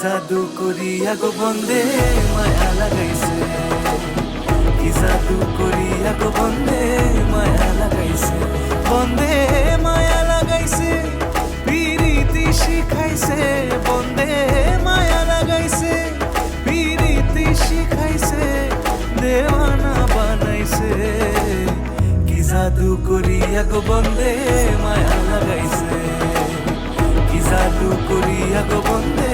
জাদু করিয়া গো বন্দে মায়া লাগাইছে, কি জাদু করিয়া গো বন্দে মায়া লাগাইছে, বন্দে মায়া লাগাইছে, পিরিতি শিখাইছে, বন্দে মায়া লাগাইছে, পিরিতি শিখাইছে, দেওয়ানা বানাইছে, কি জাদু করিয়া গো বন্দে মায়া লাগাইছে, কি জাদু করিয়া গো বন্দে